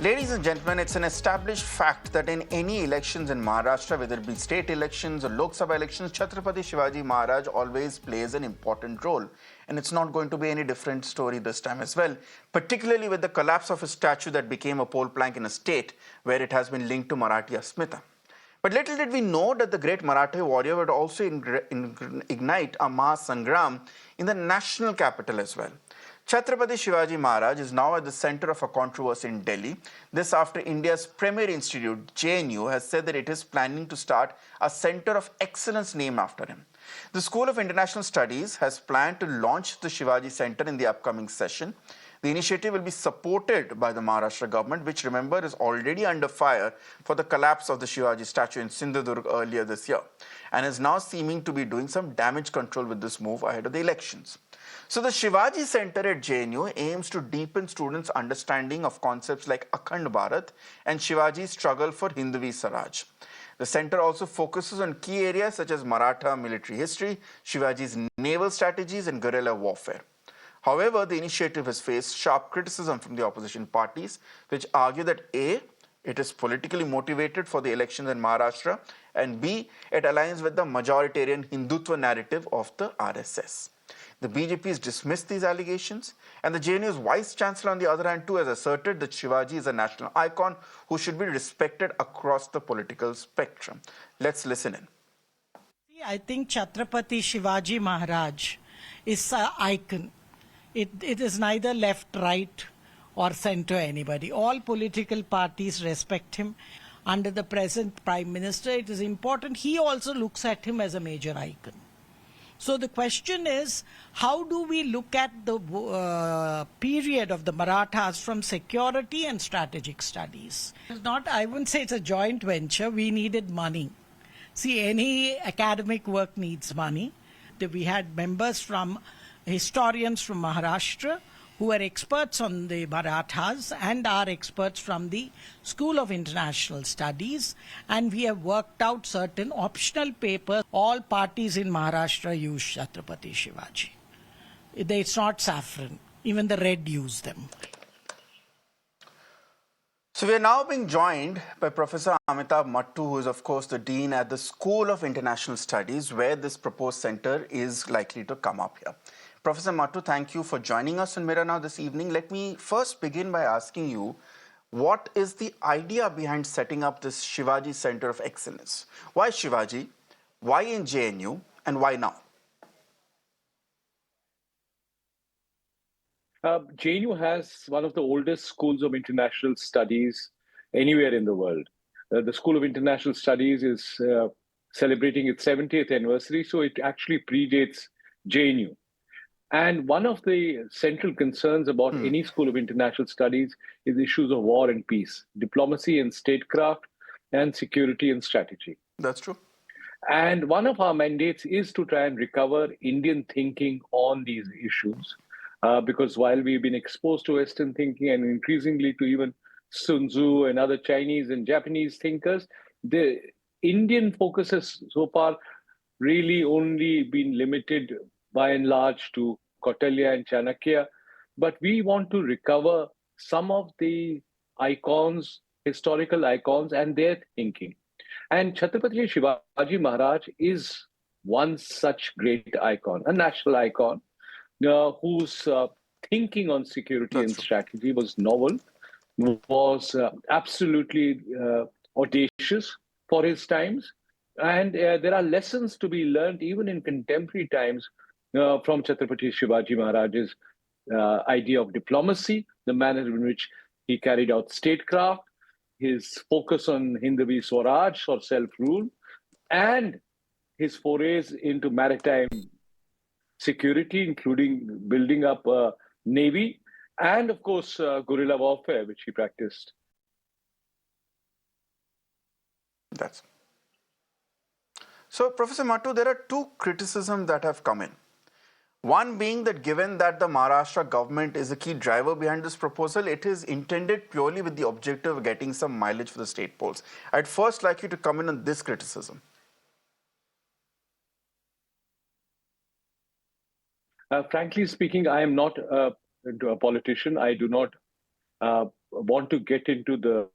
Ladies and gentlemen, it's an established fact that in any elections in Maharashtra, whether it be state elections or Lok Sabha elections, Chhatrapati Shivaji Maharaj always plays an important role. And it's not going to be any different story this time as well, particularly with the collapse of his statue that became a pole plank in a state where it has been linked to Marathi Asmita. But little did we know that the great Maratha warrior would also ignite a mass sangram in the national capital as well. Chhatrapati Shivaji Maharaj is now at the center of a controversy in Delhi. This after India's premier institute, JNU, has said that it is planning to start a center of excellence named after him. The School of International Studies has planned to launch the Shivaji Center in the upcoming session. The initiative will be supported by the Maharashtra government, which, remember, is already under fire for the collapse of the Shivaji statue in Sindhudurg earlier this year, and is now seeming to be doing some damage control with this move ahead of the elections. So the Shivaji Center at JNU aims to deepen students' understanding of concepts like Akhand Bharat and Shivaji's struggle for Hindvi Swaraj. The center also focuses on key areas such as Maratha military history, Shivaji's naval strategies, and guerrilla warfare. However, the initiative has faced sharp criticism from the opposition parties, which argue that A, it is politically motivated for the elections in Maharashtra, and B, it aligns with the majoritarian Hindutva narrative of the RSS. The BJP has dismissed these allegations, and the JNU's vice chancellor, on the other hand, too, has asserted that Shivaji is a national icon who should be respected across the political spectrum. Let's listen in. I think Chhatrapati Shivaji Maharaj is an icon. It is neither left, right, or center anybody. All political parties respect him. Under the present Prime Minister, it is important. He also looks at him as a major icon. So the question is, how do we look at the period of the Marathas from security and strategic studies? It's not, I wouldn't say it's a joint venture. We needed money. See, any academic work needs money. We had members from historians from Maharashtra who are experts on the Marathas and are experts from the School of International Studies, and we have worked out certain optional papers. All parties in Maharashtra use Chhatrapati Shivaji. It's not saffron. Even the red use them. So we are now being joined by Professor Amitabh Mattu, who is, of course, the Dean at the School of International Studies, where this proposed center is likely to come up here. Professor Mattu, thank you for joining us on Mirror Now this evening. Let me first begin by asking you, what is the idea behind setting up this Shivaji Center of Excellence? Why Shivaji? Why in JNU? And why now? JNU has one of the oldest schools of international studies anywhere in the world. The School of International Studies is celebrating its 70th anniversary, so it actually predates JNU. And one of the central concerns about any School of International Studies is issues of war and peace, diplomacy and statecraft, and security and strategy. That's true. And one of our mandates is to try and recover Indian thinking on these issues. Because while we've been exposed to Western thinking and increasingly to even Sun Tzu and other Chinese and Japanese thinkers, the Indian focus has so far really only been limited by and large to Kautilya and Chanakya. But we want to recover some of the icons, historical icons, and their thinking. And Chhatrapati Shivaji Maharaj is one such great icon, a national icon, whose thinking on security and strategy was novel, was absolutely audacious for his times. And there are lessons to be learned even in contemporary times from Chhatrapati Shivaji Maharaj's idea of diplomacy, the manner in which he carried out statecraft, his focus on Hindvi Swaraj or self-rule, and his forays into maritime security, including building up a navy, and of course, guerrilla warfare, which he practiced. So, Professor Mattu, there are two criticisms that have come in. One being that given that the Maharashtra government is a key driver behind this proposal, it is intended purely with the objective of getting some mileage for the state polls. I'd first like you to come in on this criticism. Frankly speaking, I am not a politician. I do not want to get into the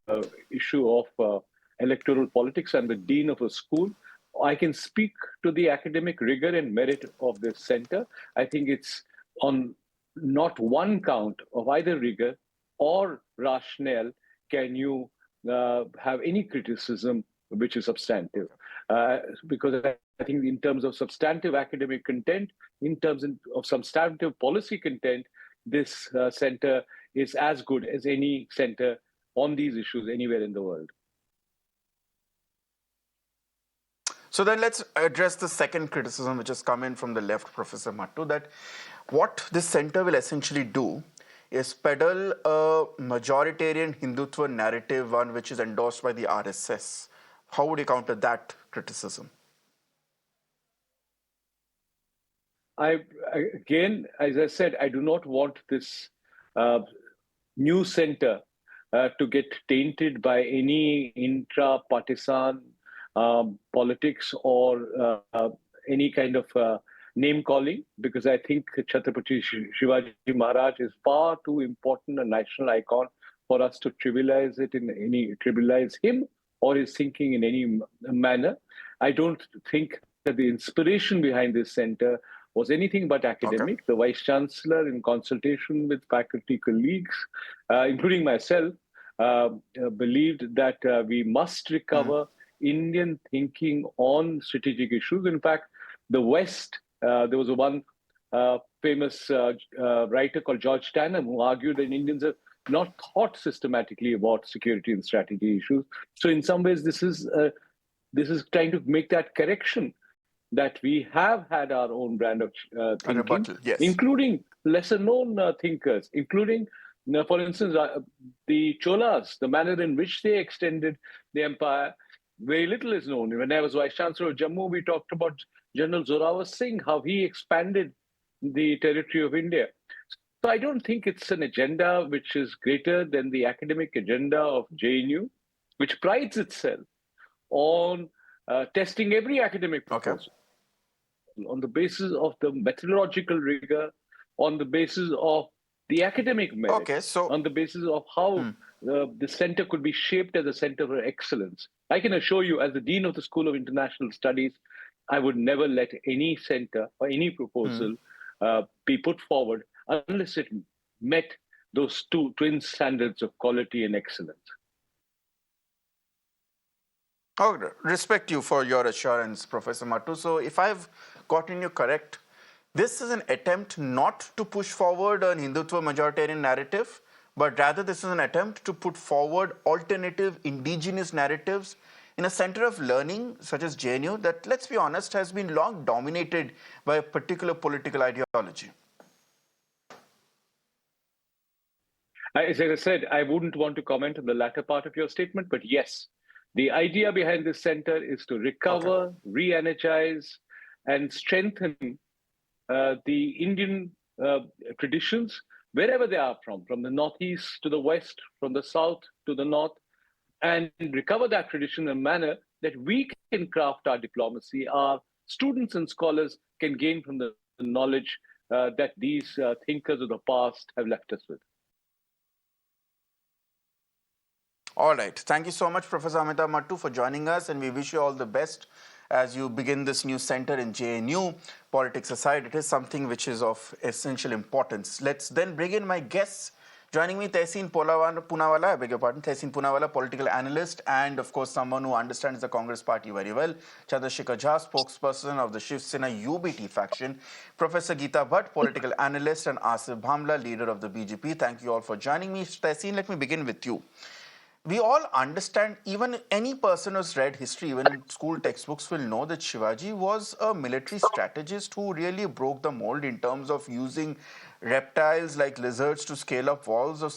issue of electoral politics. I'm the dean of a school. I can speak to the academic rigor and merit of this center. I think it's on not one count of either rigor or rationale can you have any criticism which is substantive. Because I think in terms of substantive academic content, in terms of substantive policy content, this center is as good as any center on these issues anywhere in the world. So then let's address the second criticism which has come in from the left, Professor Mattu, that what this center will essentially do is peddle a majoritarian Hindutva narrative, one which is endorsed by the RSS. How would you counter that criticism? Again, as I said, I do not want this new center to get tainted by any intra-partisan politics or any kind of name calling, because I think Chhatrapati Shivaji Maharaj is far too important a national icon for us to trivialize him or his thinking in any manner. I don't think that the inspiration behind this center was anything but academic. Okay. The Vice Chancellor, in consultation with faculty colleagues, including myself, believed that we must recover Indian thinking on strategic issues. In fact, the West, there was one famous writer called George Tanham who argued that Indians have not thought systematically about security and strategy issues. So in some ways, this is trying to make that correction, that we have had our own brand of thinking, rebuttal, yes, including lesser-known thinkers, including, for instance, the Cholas, the manner in which they extended the empire. Very little is known. When I was Vice Chancellor of Jammu, we talked about General Zorawar Singh, how he expanded the territory of India. So I don't think it's an agenda which is greater than the academic agenda of JNU, which prides itself on testing every academic proposal on the basis of the methodological rigor, on the basis of the academic merit, on the basis of how the center could be shaped as a center for excellence. I can assure you, as the Dean of the School of International Studies, I would never let any center or any proposal be put forward unless it met those two twin standards of quality and excellence. Oh, respect you for your assurance, Professor Mattu. So if I've gotten you correct, this is an attempt not to push forward an Hindutva majoritarian narrative, but rather this is an attempt to put forward alternative indigenous narratives in a center of learning such as JNU that, let's be honest, has been long dominated by a particular political ideology. As I said, I wouldn't want to comment on the latter part of your statement, but yes, the idea behind this center is to recover, re-energize, and strengthen the Indian traditions, wherever they are from the northeast to the west, from the south to the north, and recover that tradition in a manner that we can craft our diplomacy, our students and scholars can gain from the knowledge that these thinkers of the past have left us with. All right. Thank you so much, Professor Amitabh Mattu, for joining us, and we wish you all the best as you begin this new center in JNU. Politics aside, it is something which is of essential importance. Let's then bring in my guests. Joining me, Tehseen Poonawalla, I beg your pardon, Tehseen Poonawalla, political analyst, and of course someone who understands the Congress party very well. Chandrasekhar Jha, spokesperson of the Shiv Sena UBT faction. Professor Geeta Bhatt, political analyst, and Asif Bhamla, leader of the BJP. Thank you all for joining me. Tehseen, let me begin with you. We all understand, even any person who's read history, even in school textbooks, will know that Shivaji was a military strategist who really broke the mold in terms of using reptiles like lizards to scale up walls of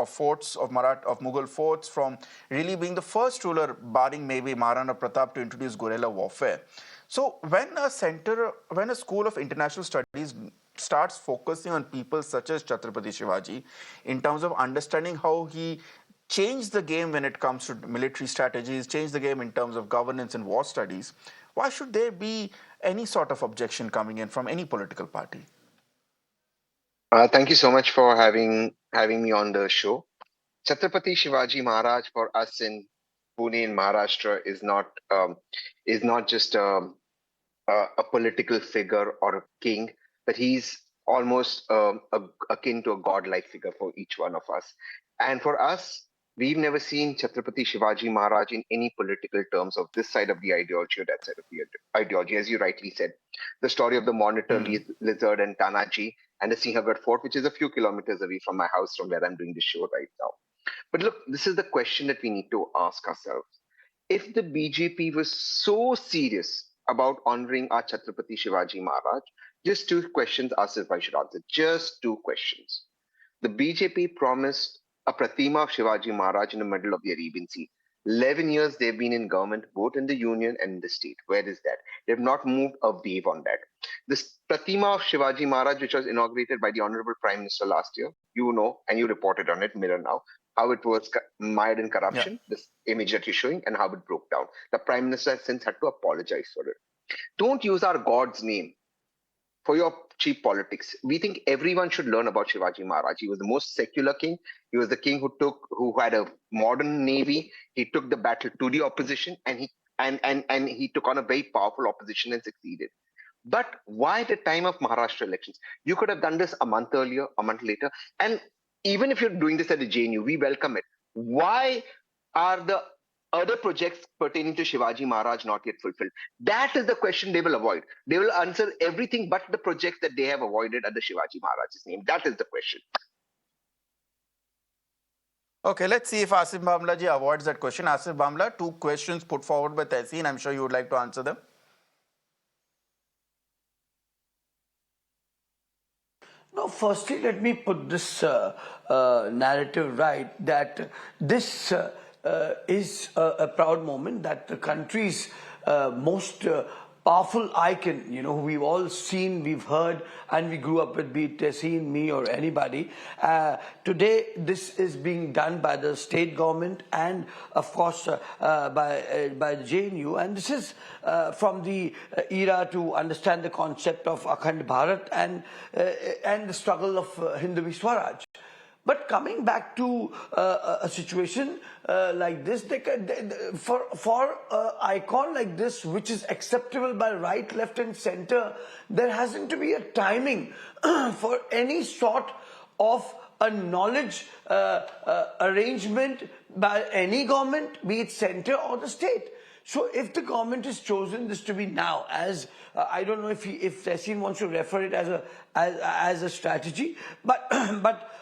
forts, of Mughal forts, from really being the first ruler, barring maybe Maharana Pratap, to introduce guerrilla warfare. So when a school of international studies starts focusing on people such as Chhatrapati Shivaji in terms of understanding how he changed the game when it comes to military strategies, changed the game in terms of governance and war studies, why should there be any sort of objection coming in from any political party? Thank you so much for having me on the show. Chhatrapati Shivaji Maharaj for us in Pune in Maharashtra is not just a political figure or a king, but he's almost akin to a godlike figure for each one of us. And for us, we've never seen Chhatrapati Shivaji Maharaj in any political terms of this side of the ideology or that side of the ideology, as you rightly said. The story of the monitor lizard and Tanaji and the Sinhagad fort, which is a few kilometers away from my house, from where I'm doing this show right now. But look, this is the question that we need to ask ourselves. If the BJP was so serious about honoring our Chhatrapati Shivaji Maharaj, just two questions, Asif, I should answer. Just two questions. The BJP promised a Pratima of Shivaji Maharaj in the middle of the Arabian Sea. 11 years they've been in government, both in the union and in the state. Where is that? They've not moved a wave on that. This Pratima of Shivaji Maharaj, which was inaugurated by the Honorable Prime Minister last year, you know, and you reported on it, Mirror Now, how it was mired in Yeah. corruption, this image that you're showing, and how it broke down. The Prime Minister has since had to apologize for it. Don't use our God's name for your cheap politics. We think everyone should learn about Shivaji Maharaj. He was the most secular king. He was the king who had a modern navy. He took the battle to the opposition, and he took on a very powerful opposition and succeeded. But why the time of Maharashtra elections? You could have done this a month earlier, a month later. And even if you're doing this at the JNU, we welcome it. Why are the other projects pertaining to Shivaji Maharaj not yet fulfilled? That is the question they will avoid. They will answer everything but the projects that they have avoided under Shivaji Maharaj's name. That is the question. Okay, let's see if Asif Bhamla ji avoids that question. Asif Bhamla, two questions put forward by Tehseen. I'm sure you would like to answer them. No, firstly, let me put this narrative right, that this is a proud moment, that the country's most powerful icon, you know, we've all seen, we've heard, and we grew up with, be it Tehseen, me or anybody. Today, this is being done by the state government and, of course, by the JNU. And this is from the era to understand the concept of Akhand Bharat and the struggle of Hindu Swaraj. But coming back to a situation like this, for an icon like this, which is acceptable by right, left and center, there hasn't to be a timing for any sort of a knowledge arrangement by any government, be it center or the state. So if the government has chosen this to be now, as I don't know if Tehseen wants to refer it as a strategy, but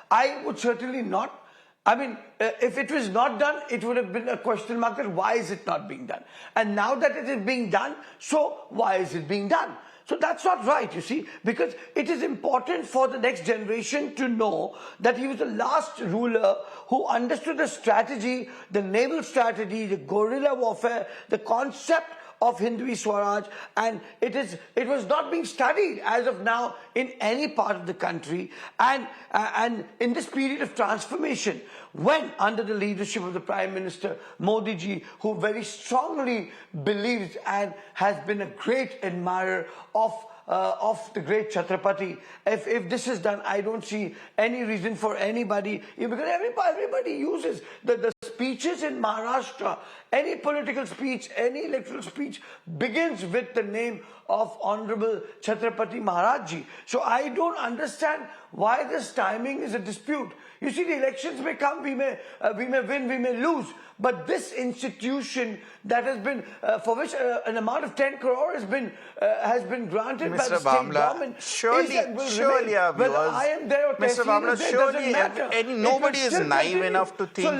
I would certainly not. I mean, if it was not done, it would have been a question mark that why is it not being done? And now that it is being done, so why is it being done? So that's not right, you see, because it is important for the next generation to know that he was the last ruler who understood the strategy, the naval strategy, the guerrilla warfare, the concept of Hindu Swaraj, and it was not being studied as of now in any part of the country. And in this period of transformation, when under the leadership of the Prime Minister Modi ji, who very strongly believes and has been a great admirer of the great Chhatrapati, if this is done, I don't see any reason for anybody, because everybody uses the speeches in Maharashtra. Any political speech, any electoral speech begins with the name of Honorable Chhatrapati Maharaj ji. So I don't understand why this timing is a dispute. You see, the elections may come, we may win, we may lose, but this institution that has been, for which an amount of 10 crore has been granted by the state government, surely our whether viewers, I am there or Mr. Tehseen Bhamla, is there, surely doesn't matter. nobody It will is still naive continue. enough to think. So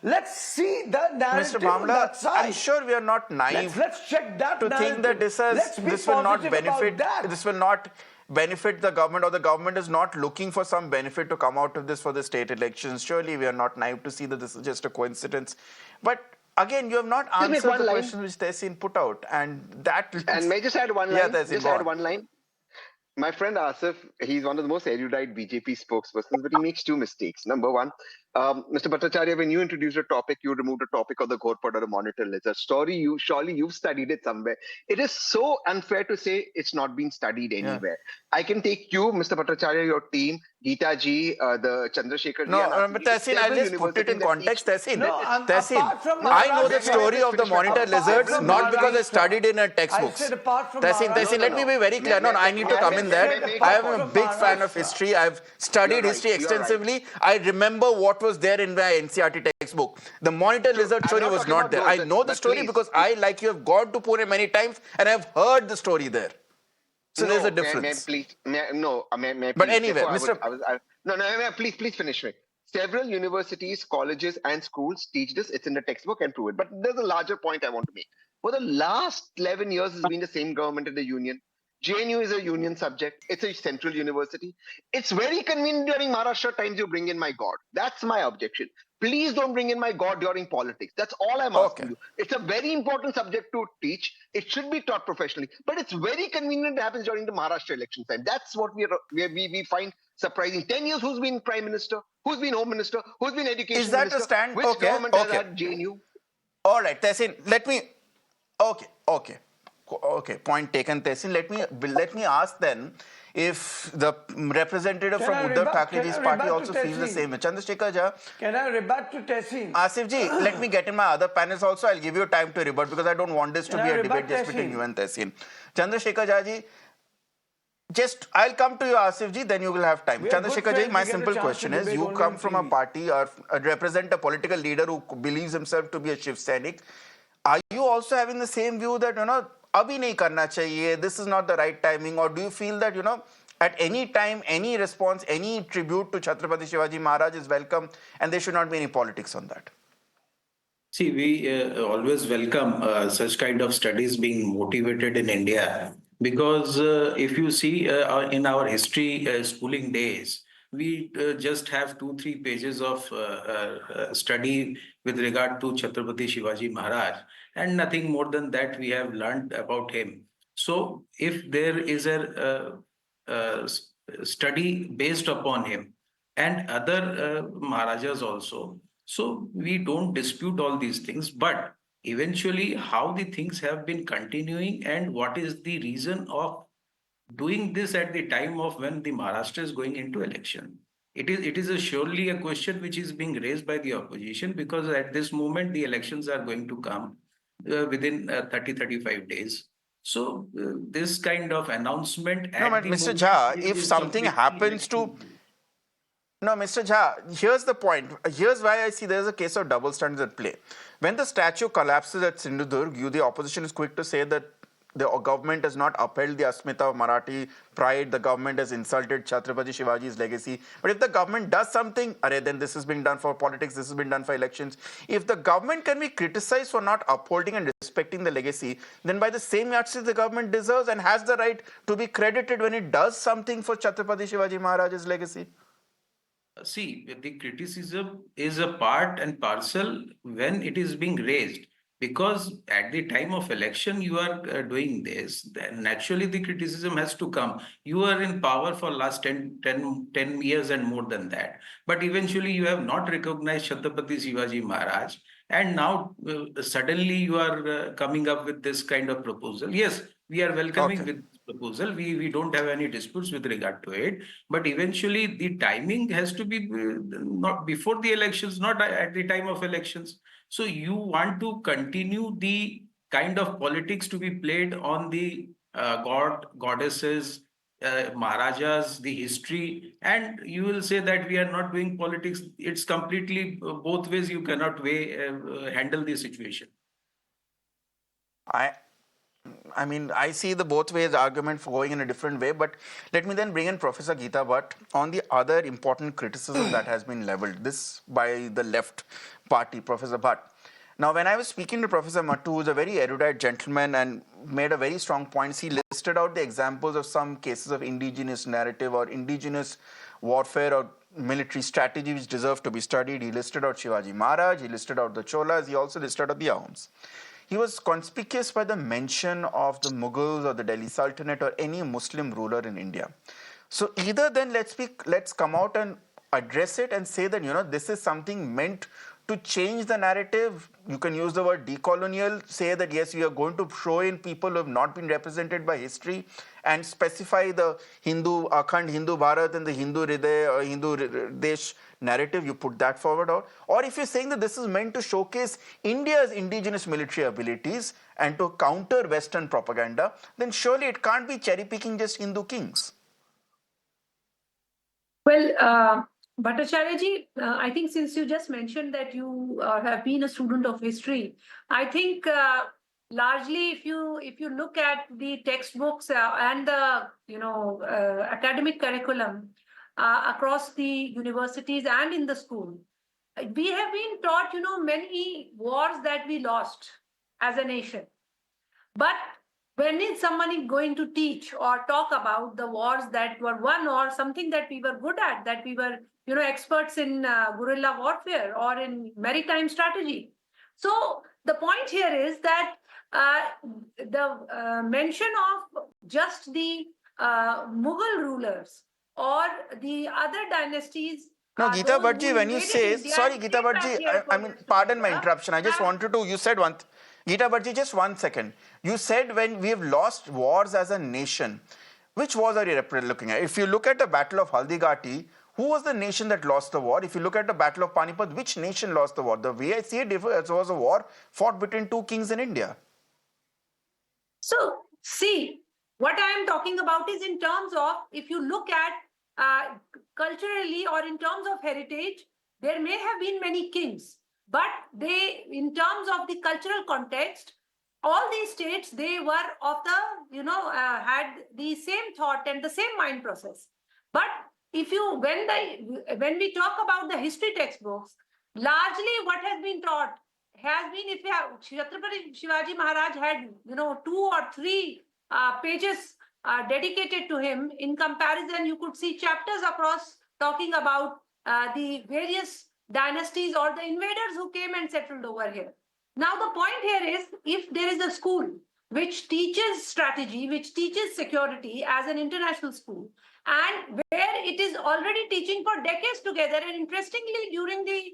let's see the narrative Mr. on that Bhamla, side. I'm sure we are not naive Let's check that to narrative. think that this will not benefit. This will not benefit the government, or the government is not looking for some benefit to come out of this for the state elections. Surely we are not naive to see that this is just a coincidence. But again, you have not answered the question which Tehseen put out, and that. And may I just add one line? Yeah, Tehseen, just add one line. My friend Asif, he's one of the most erudite BJP spokespersons, but he makes two mistakes. Number one, Mr. Bhattacharya, when you introduced a topic, you removed a topic of the Ghorpad or a monitor lizard story. Surely you've studied it somewhere. It is so unfair to say it's not been studied Yeah. anywhere. I can take you, Mr. Bhattacharya, your team, Geeta ji, the Chandrasekhar ji, No, and Asif but ji, to Tehseen, I'll several just put it universities in that teach. context, Tehseen. No, Tehseen, apart from I know the Maharashtra, story of the monitor apart lizards from not because I Maharashtra, studied in a I textbooks. said apart from Tehseen, Maharashtra. let me be very clear. No, I need to come in there. I am a big fan of history. I've studied history extensively. I remember what was there in my NCRT textbook. The monitor lizard story was not there. I know the story because I, like you, have gone to Pune many times and I've heard the story there. So there's a difference. But anyway, Mr. Please finish me. Several universities, colleges, and schools teach this. It's in the textbook and prove it. But there's a larger point I want to make. For the last 11 years, it's been the same government in the union. JNU is a union subject. It's a central university. It's very convenient during Maharashtra times you bring in my God. That's my objection. Please don't bring in my God during politics. That's all I'm asking you. It's a very important subject to teach. It should be taught professionally. But it's very convenient it happens during the Maharashtra election time. That's what we find surprising. 10 years, who's been prime minister? Who's been home minister? Who's been education Is that minister? a stand? Which government has had JNU? All right, Tehseen, let me. Okay. Point taken, Tehseen. Let me ask then if the representative from Uddhav Thackeray's party also feels the same way. Chandrasekhar Jha. Can I rebut to Tehseen? Asif ji, let me get in my other panels also. I'll give you time to rebut because I don't want this to be a debate just between you and Tehseen. Chandrasekhar Jha ji, I'll come to you, Asif ji, then you will have time. Chandrasekhar ji, my simple question is, you come from a party or represent a political leader who believes himself to be a Shiv Sainik. Are you also having the same view that, abhi nahi karna chahiye, this is not the right timing, or do you feel that, at any time, any response, any tribute to Chhatrapati Shivaji Maharaj is welcome and there should not be any politics on that? See, we always welcome such kind of studies being motivated in India because if you see in our history schooling days, we just have 2-3 pages of study with regard to Chhatrapati Shivaji Maharaj, and nothing more than that we have learned about him. So, if there is a study based upon him and other Maharajas also, so we don't dispute all these things, but eventually how the things have been continuing and what is the reason of doing this at the time of when the Maharashtra is going into election. It is surely a question which is being raised by the opposition because at this moment the elections are going to come within 30-35 days. So this kind of announcement No, but Mr. Jha, if something happens to... No, Mr. Jha, here's the point. Here's why I see there's a case of double standards at play. When the statue collapses at Sindhudurg, the opposition is quick to say that the government has not upheld the Asmita of Marathi pride, the government has insulted Chhatrapati Shivaji's legacy. But if the government does something, then this has been done for politics, this has been done for elections. If the government can be criticized for not upholding and respecting the legacy, then by the same yardstick, the government deserves and has the right to be credited when it does something for Chhatrapati Shivaji Maharaj's legacy. See, the criticism is a part and parcel when it is being raised. Because at the time of election, you are doing this, then naturally the criticism has to come. You are in power for last 10 years and more than that. But eventually you have not recognized Chhatrapati Shivaji Maharaj. And now suddenly you are coming up with this kind of proposal. Yes, we are welcoming with this proposal. We don't have any disputes with regard to it. But eventually the timing has to be not before the elections, not at the time of elections. So you want to continue the kind of politics to be played on the goddesses, Maharajas, the history, and you will say that we are not doing politics. It's completely both ways. You cannot handle the situation. I mean, I see the both ways argument for going in a different way, but let me then bring in Professor Geeta Bhatt on the other important criticism that has been leveled, this by the left party, Professor Bhatt. Now, when I was speaking to Professor Mattu, who's a very erudite gentleman and made a very strong point, he listed out the examples of some cases of indigenous narrative or indigenous warfare or military strategy which deserve to be studied. He listed out Shivaji Maharaj, he listed out the Cholas, he also listed out the Ahoms. He was conspicuous by the mention of the Mughals or the Delhi Sultanate or any Muslim ruler in India. So either then let's come out and address it and say that, this is something meant to change the narrative. You can use the word decolonial, say that yes, you are going to show in people who have not been represented by history, and specify the Hindu, Akhand Hindu Bharat and the Hindu Hriday or Hindu Desh narrative, you put that forward. Or if you're saying that this is meant to showcase India's indigenous military abilities and to counter Western propaganda, then surely it can't be cherry picking just Hindu kings. Well, Bhattacharya ji, I think since you just mentioned that you have been a student of history, I think largely if you look at the textbooks and the academic curriculum across the universities and in the school, we have been taught many wars that we lost as a nation. But when is someone going to teach or talk about the wars that were won or something that we were good at, that we were, experts in guerrilla warfare or in maritime strategy? So the point here is that the mention of just the Mughal rulers or the other dynasties. No, Geeta those Bhattji, who when you invaded say, India sorry, and Geeta came back Bhattji, here I for mean, this pardon my together, interruption. I just have- wanted to, you said one, Geeta Bhattji, just 1 second. You said when we have lost wars as a nation, which wars are you looking at? If you look at the Battle of Haldigati, who was the nation that lost the war? If you look at the Battle of Panipat, which nation lost the war? The way I see it, it was a war fought between two kings in India. So, see, what I am talking about is in terms of, if you look at culturally or in terms of heritage, there may have been many kings, but they, in terms of the cultural context, all these states, they were of the, had the same thought and the same mind process. But if you, when we talk about the history textbooks, largely what has been taught has been, if you have Chhatrapati Shivaji Maharaj had 2 or 3 pages dedicated to him. In comparison, you could see chapters across talking about the various dynasties or the invaders who came and settled over here. Now the point here is, if there is a school which teaches strategy, which teaches security as an international school, and where it is already teaching for decades together, and interestingly during the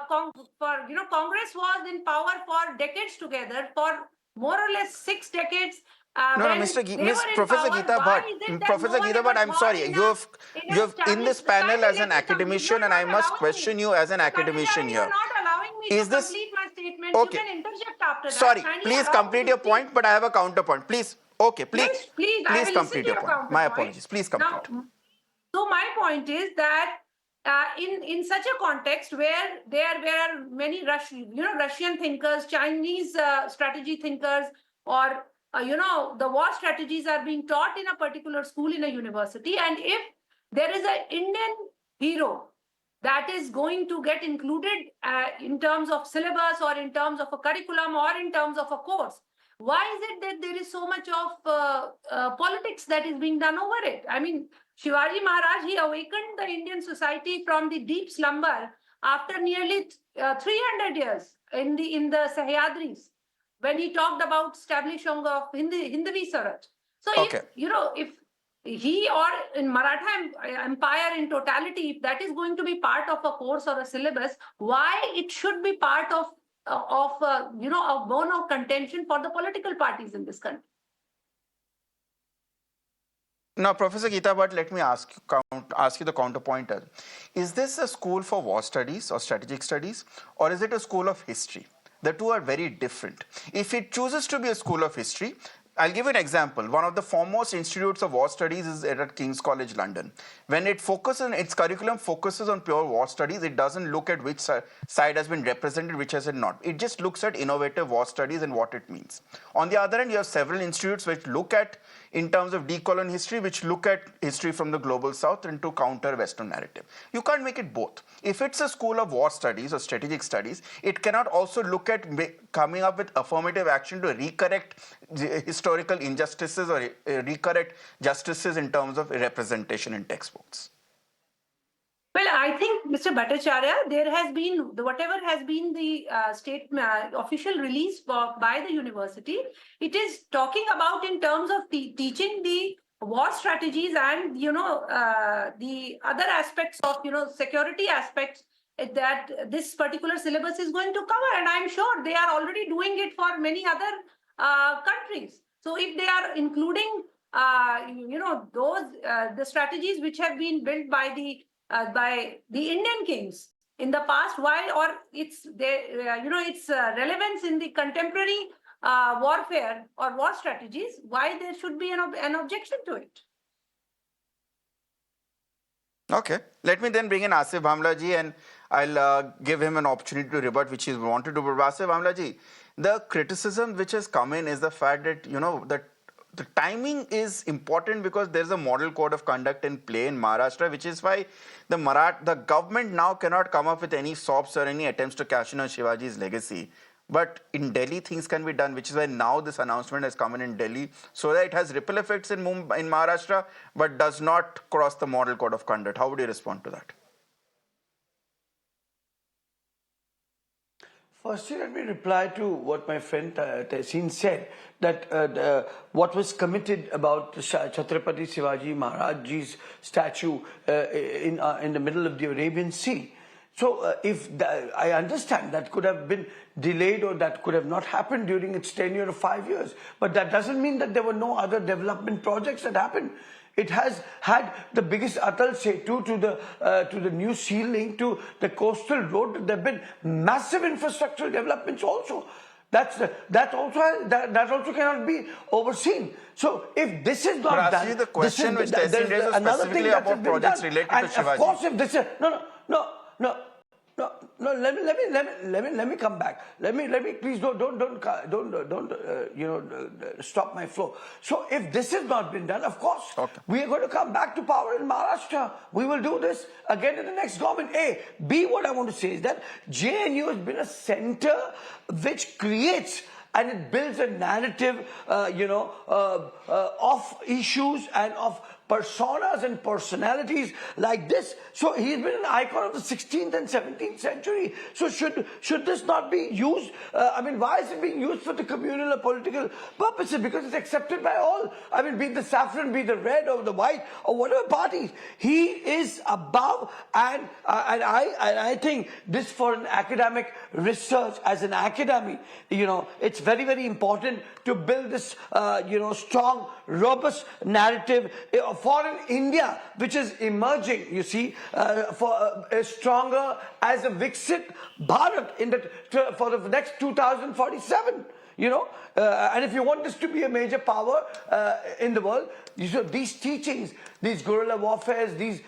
Congress was in power for decades together, for more or less 6 decades. No, When Mr. they Miss were in Professor power, Geeta why Bhatt, is it that no Professor one Geeta ever Bhatt, I'm thought sorry, in you have in this panel as an Kindly let me complete. academician, You're and I not must allowing question me. you as an academician Bhattacharya, here. you're not allowing me Is to this complete my statements. You okay? can interject after that. Sorry, Kindly please allow me complete to your speak. point, but I have a counterpoint. Please, okay, Yes, please, I please will listen complete to your your point. My counterpoint. apologies. Please Now, complete. so my point is that in such a context where there are many Russian thinkers, Chinese strategy thinkers, or the war strategies are being taught in a particular school in a university, and if there is an Indian hero that is going to get included in terms of syllabus or in terms of a curriculum or in terms of a course, why is it that there is so much of politics that is being done over it? I mean, Shivaji Maharaj, he awakened the Indian society from the deep slumber after nearly 300 years in the Sahyadris, when he talked about establishing of Hindavi Swaraj. So Okay. if he or in Maratha Empire in totality, if that is going to be part of a course or a syllabus, why it should be part of a bone of contention for the political parties in this country? Now, Professor Geeta Bhatt, let me ask you the counterpoint. Is this a school for war studies or strategic studies, or is it a school of history? The two are very different. If it chooses to be a school of history, I'll give you an example. One of the foremost institutes of war studies is at King's College London. When it focuses, its curriculum focuses on pure war studies, it doesn't look at which side has been represented, which has not. It just looks at innovative war studies and what it means. On the other hand, you have several institutes which look at, in terms of decolonial history, which look at history from the global south and to counter Western narrative. You can't make it both. If it's a school of war studies or strategic studies, it cannot also look at coming up with affirmative action to recorrect historical injustices or recorrect justices in terms of representation in textbooks. Well, I think, Mr. Bhattacharya, there has been, whatever has been the official release by the university, it is talking about in terms of teaching the war strategies and the other aspects of security aspects that this particular syllabus is going to cover, and I'm sure they are already doing it for many other countries. So if they are including those the strategies which have been built by the Indian kings in the past, why, or its relevance in the contemporary warfare or war strategies, why there should be an objection to it? Okay, let me then bring in Asif Bhamla ji, and I'll give him an opportunity to rebut which he wanted to. But Asif Bhamla ji, the criticism which has come in is the fact that that the timing is important because there's a model code of conduct in play in Maharashtra, which is why the government now cannot come up with any sops or any attempts to cash in on Shivaji's legacy. But in Delhi, things can be done, which is why now this announcement has come in Delhi, so that it has ripple effects in Maharashtra, but does not cross the model code of conduct. How would you respond to that? Firstly, let me reply to what my friend Tehseen said, that what was committed about Chhatrapati Shivaji Maharaj's statue in the middle of the Arabian Sea. So I understand that could have been delayed or that could have not happened during its tenure of 5 years. But that doesn't mean that there were no other development projects that happened. It has had the biggest Atal Setu to the new sea link to the coastal road. There have been massive infrastructural developments also. That also cannot be overseen. So if this is not done, the question which Tehseen raised was specifically about projects related to Shivaji. Of course, if this is let me come back. Let me please don't stop my flow. So if this has not been done, of course, we are going to come back to power in Maharashtra. We will do this again in the next government. A. B, what I want to say is that JNU has been a center which creates and it builds a narrative, of issues and of personas and personalities like this. So he's been an icon of the 16th and 17th century. So should this not be used? Why is it being used for the communal or political purposes? Because it's accepted by all. Be it the saffron, be it the red or the white or whatever parties. He is above, and I think this, for an academic research as an academy, it's very, very important to build this, strong, robust narrative for an India which is emerging, you see, for a stronger as a Viksit Bharat for the next 2047. And if you want this to be a major power in the world, these teachings, these guerrilla warfares, these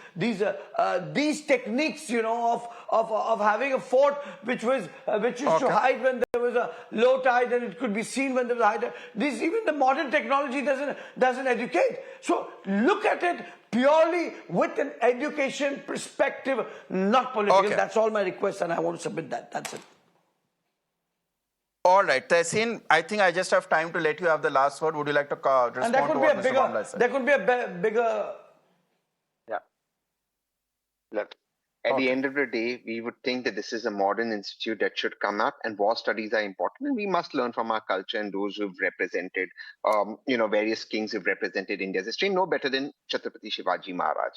techniques, of having a fort which used to hide when there was a low tide, and it could be seen when there was a high tide. Even the modern technology doesn't educate. So look at it purely with an education perspective, not political. That's all my request, and I want to submit that. That's it. All right, Tehseen, I think I just have time to let you have the last word. Would you like to respond to what Mr. Bhamla said? There could be a bigger... Yeah. Look, at the end of the day, we would think that this is a modern institute that should come up, and war studies are important, and we must learn from our culture and those who've represented, various kings who've represented India's history, no better than Chhatrapati Shivaji Maharaj.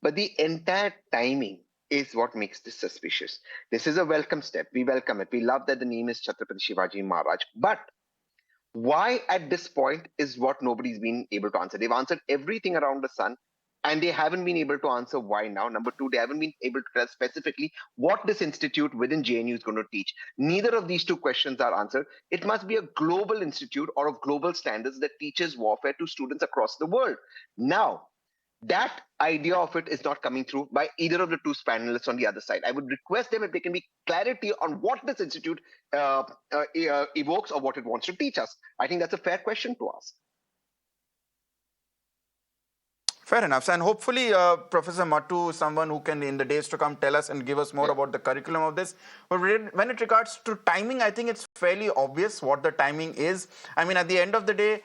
But the entire timing is what makes this suspicious. This is a welcome step. We welcome it. We love that the name is Chhatrapati Shivaji Maharaj. But why at this point is what nobody's been able to answer. They've answered everything around the sun, and they haven't been able to answer why now. Number two, they haven't been able to tell specifically what this institute within JNU is going to teach. Neither of these two questions are answered. It must be a global institute or of global standards that teaches warfare to students across the world. Now, that idea of it is not coming through by either of the two panelists on the other side. I would request them if there can be clarity on what this institute evokes or what it wants to teach us. I think that's a fair question to ask. Fair enough. And hopefully Professor Mattu is someone who can, in the days to come, tell us and give us more about the curriculum of this. But when it regards to timing, I think it's fairly obvious what the timing is. At the end of the day,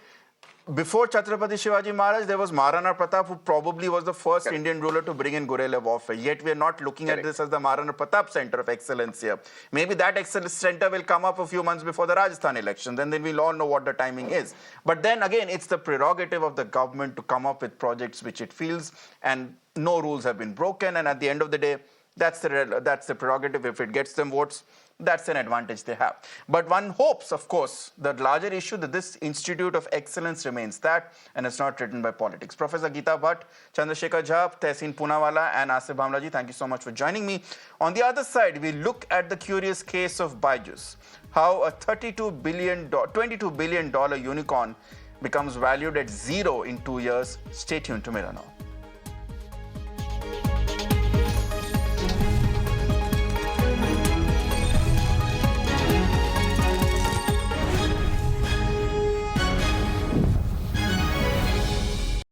Before Chhatrapati Shivaji Maharaj, there was Maharana Pratap, who probably was the first Indian ruler to bring in guerrilla warfare. Yet we are not looking at this as the Maharana Pratap Center of Excellence here. Maybe that excellence center will come up a few months before the Rajasthan elections, and then we'll all know what the timing is. But then again, it's the prerogative of the government to come up with projects which it feels, and no rules have been broken. And at the end of the day, that's the prerogative. If it gets them votes, that's an advantage they have. But one hopes, of course, the larger issue that this Institute of Excellence remains that, and it's not written by politics. Professor Geeta Bhatt, Chandrasekhar Jha, Tehseen Poonawalla, and Asif Bhamla ji, thank you so much for joining me. On the other side, we look at the curious case of Byju's, how a $22 billion unicorn becomes valued at zero in 2 years. Stay tuned to Mirror Now.